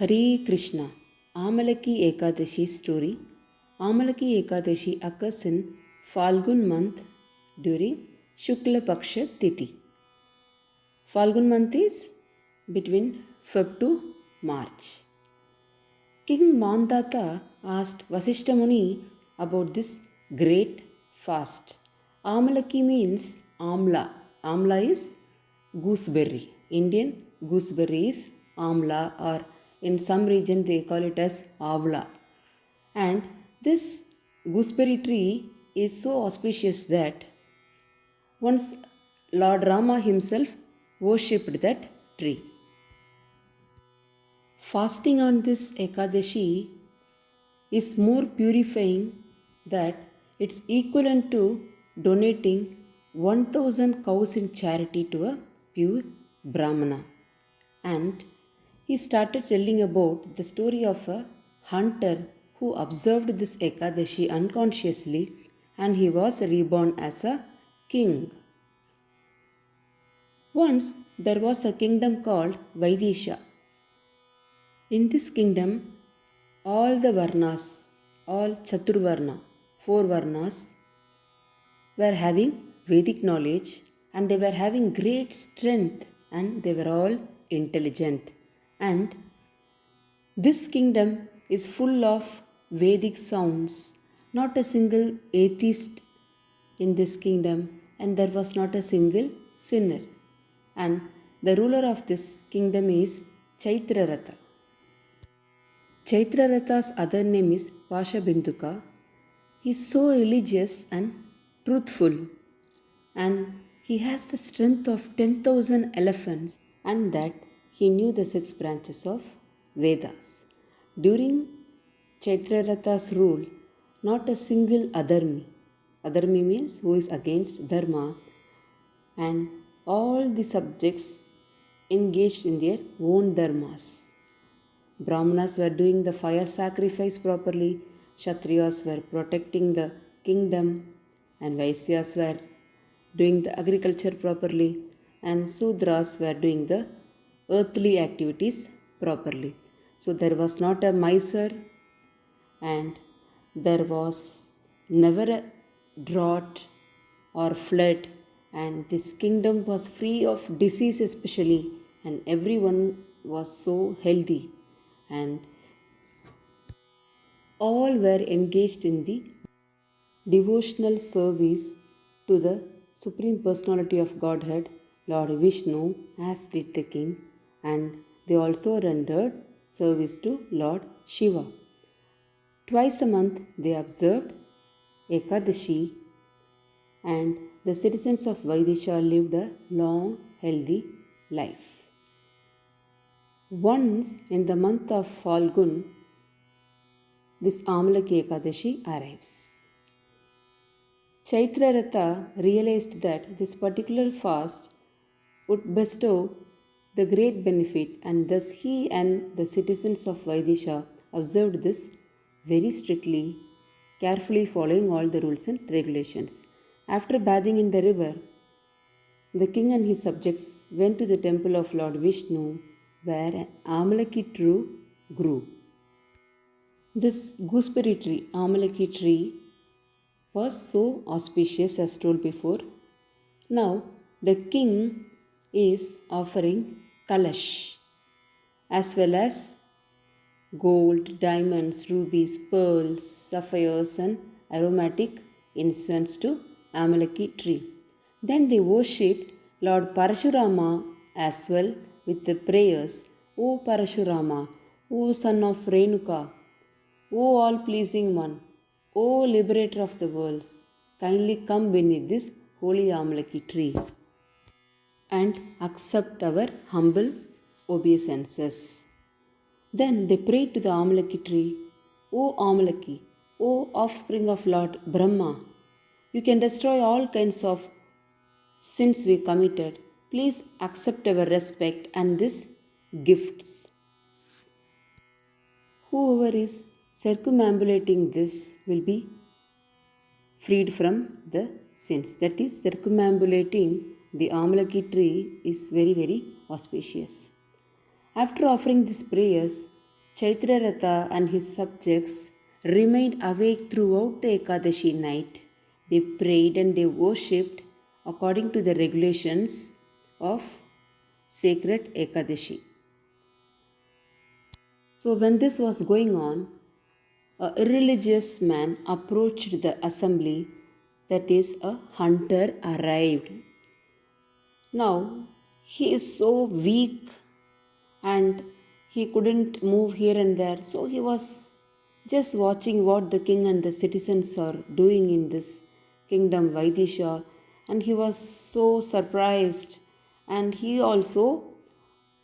Hare Krishna. Amalaki Ekadashi story. Amalaki Ekadashi occurs in Falgun month during shukla paksha tithi. Falgun month is between Feb to March. King Mandata asked Vasishta Muni about this great fast. Amalaki means Amla. Amla is gooseberry. Indian gooseberry is Amla, or in some region they call it as Avla. And this gooseberry tree is so auspicious that once Lord Rama himself worshipped that tree. Fasting on this Ekadashi is more purifying that it's equivalent to donating 1000 cows in charity to a pure Brahmana. And he started telling about the story of a hunter who observed this Ekadashi unconsciously, and he was reborn as a king. Once there was a kingdom called Vaidisha. In this kingdom, all the Varnas, all Chaturvarna, 4 Varnas, were having Vedic knowledge, and they were having great strength, and they were all intelligent. And this kingdom is full of Vedic sounds. Not a single atheist in this kingdom, and there was not a single sinner. And the ruler of this kingdom is Chaitraratha. Chaitraratha's other name is Vashabinduka. He is so religious and truthful, and he has the strength of 10,000 elephants, and that he knew the 6 branches of Vedas. During Chaitraratha's rule, not a single adharmi means who is against dharma, and all the subjects engaged in their own dharmas. Brahmanas were doing the fire sacrifice properly, Kshatriyas were protecting the kingdom, and Vaisyas were doing the agriculture properly, and Sudras were doing the earthly activities properly. So there was not a miser, and there was never a drought or flood, and this kingdom was free of disease especially, and everyone was so healthy, and all were engaged in the devotional service to the Supreme Personality of Godhead, Lord Vishnu, as did the king, and they also rendered service to Lord Shiva. Twice a month they observed Ekadashi, and the citizens of Vaidisha lived a long, healthy life. Once in the month of Falgun, this Amalaki Ekadashi arrives. Chaitraratha realized that this particular fast would bestow the great benefit, and thus he and the citizens of Vaidisha observed this very strictly, carefully following all the rules and regulations. After bathing in the river, the king and his subjects went to the temple of Lord Vishnu, where an Amalaki tree grew. This gooseberry tree, Amalaki tree, was so auspicious as told before. Now the king is offering kalash as well as gold, diamonds, rubies, pearls, sapphires, and aromatic incense to Amalaki tree. Then they worshipped Lord Parashurama as well with the prayers, O Parashurama, O son of Renuka, O all-pleasing one, O liberator of the worlds, kindly come beneath this holy Amalaki tree and accept our humble obeisances. Then they prayed to the Amalaki tree, O Amalaki, O offspring of Lord Brahma, you can destroy all kinds of sins we committed. Please accept our respect and these gifts. Whoever is circumambulating this will be freed from the sins. That is, circumambulating the Amalaki tree is very, very auspicious. After offering these prayers, Chaitraratha and his subjects remained awake throughout the Ekadashi night. They prayed and they worshipped according to the regulations of sacred Ekadashi. So, when this was going on, a irreligious man approached the assembly, that is, a hunter arrived. Now, he is so weak and he couldn't move here and there, so he was just watching what the king and the citizens are doing in this kingdom Vaidisha, and he was so surprised, and he also,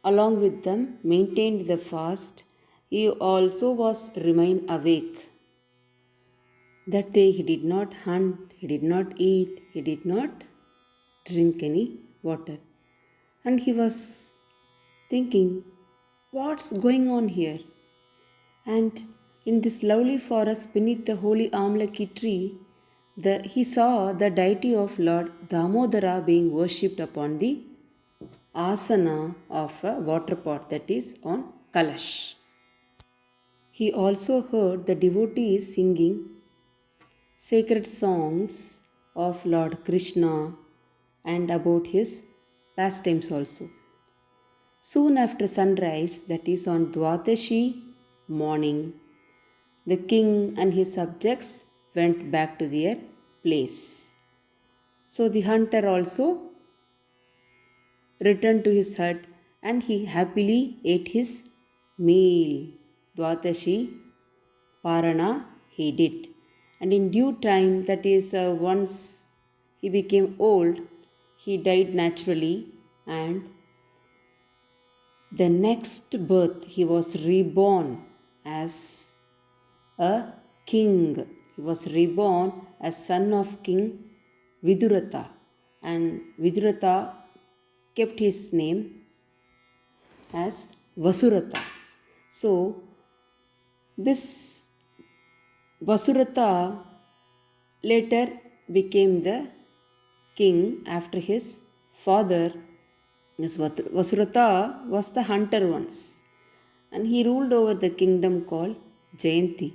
along with them, maintained the fast. He also was remain awake. That day he did not hunt, he did not eat, he did not drink any water. And he was thinking, what's going on here? And in this lovely forest beneath the holy Amalaki tree, he saw the deity of Lord Damodara being worshipped upon the asana of a water pot, that is on Kalash. He also heard the devotees singing sacred songs of Lord Krishna and about his pastimes also. Soon after sunrise, that is on Dwadashi morning, the king and his subjects went back to their place. So the hunter also returned to his hut and he happily ate his meal. Dwadashi Parana he did. And in due time, that is, once he became old, he died naturally, and the next birth he was reborn as a king. He was reborn as son of King Viduratha, and Viduratha kept his name as Vasuratha. So, this Vasuratha later became the king after his father. This Vasuratha was the hunter once, and he ruled over the kingdom called Jayanti.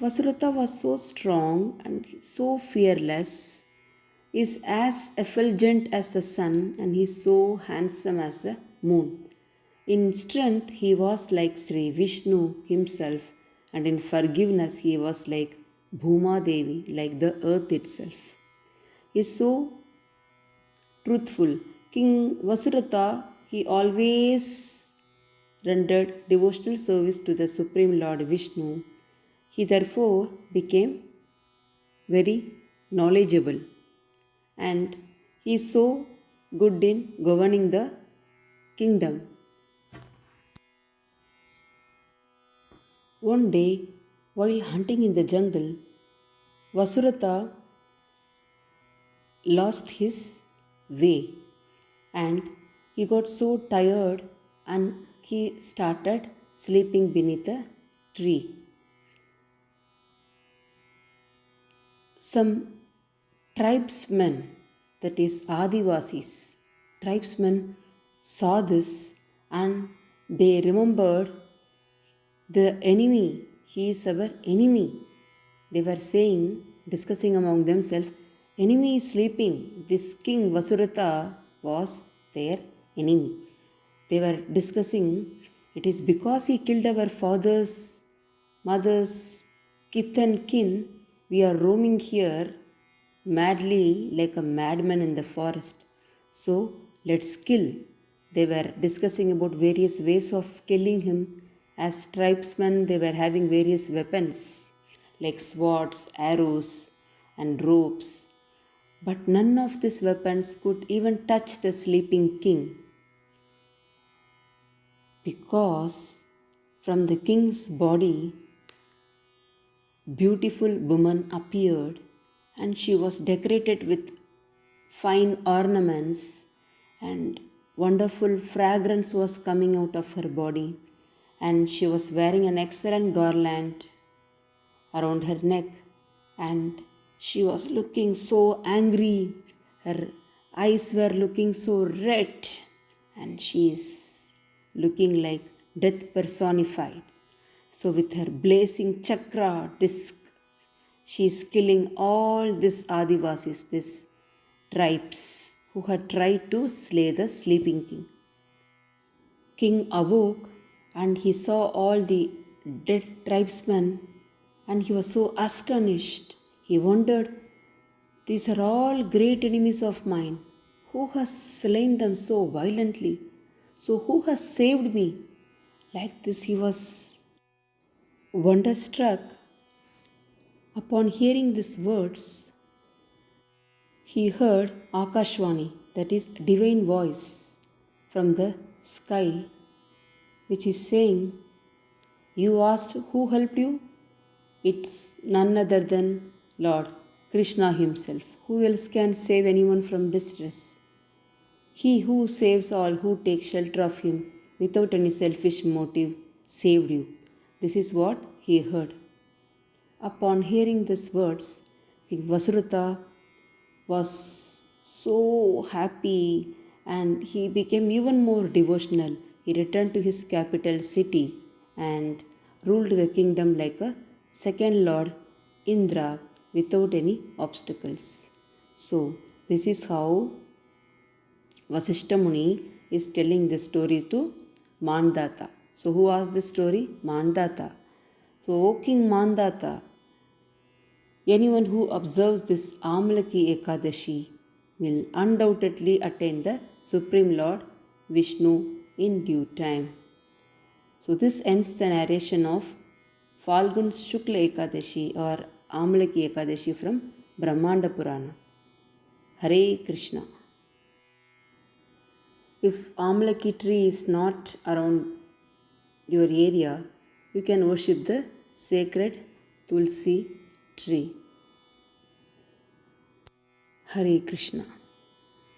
Vasuratha was so strong and so fearless, is as effulgent as the sun, and he is so handsome as the moon. In strength, he was like Sri Vishnu himself, and in forgiveness, he was like Bhuma Devi, like the earth itself. He is so truthful. King Vasuratha, he always rendered devotional service to the Supreme Lord Vishnu. He therefore became very knowledgeable, and he is so good in governing the kingdom. One day, while hunting in the jungle, Vasuratha lost his way, and he got so tired and he started sleeping beneath a tree. Some tribesmen, that is Adivasis, tribesmen saw this and they remembered the enemy, he is our enemy. They were saying, discussing among themselves, enemy is sleeping. This king Vasuratha was their enemy. They were discussing, it is because he killed our fathers, mothers, kith and kin, we are roaming here madly like a madman in the forest. So let's kill. They were discussing about various ways of killing him. As tribesmen, they were having various weapons like swords, arrows, and ropes. But none of these weapons could even touch the sleeping king, because from the king's body, beautiful woman appeared, and she was decorated with fine ornaments, and wonderful fragrance was coming out of her body, and she was wearing an excellent garland around her neck, and she was looking so angry. Her eyes were looking so red, and she is looking like death personified. So, with her blazing chakra disc, she is killing all these Adivasis, these tribes who had tried to slay the sleeping king. King awoke and he saw all the dead tribesmen and he was so astonished. He wondered, these are all great enemies of mine. Who has slain them so violently? So, who has saved me? Like this, he was wonderstruck. Upon hearing these words, he heard Akashwani, that is, divine voice from the sky, which is saying, you asked who helped you? It's none other than Lord Krishna himself. Who else can save anyone from distress? He who saves all who take shelter of him without any selfish motive saved you. This is what he heard. Upon hearing these words, King Vasudeva was so happy and he became even more devotional. He returned to his capital city and ruled the kingdom like a second Lord Indra without any obstacles. So, this is how Vasishta Muni is telling this story to Mandata. So, who asked this story? Mandata. So, O King Mandata, anyone who observes this Amalaki Ekadashi will undoubtedly attain the Supreme Lord Vishnu in due time. So, this ends the narration of Falgun's Shukla Ekadashi or Amalaki Ekadashi from Brahmanda Purana. Hare Krishna. If Amalaki tree is not around your area, you can worship the sacred Tulsi tree. Hare Krishna.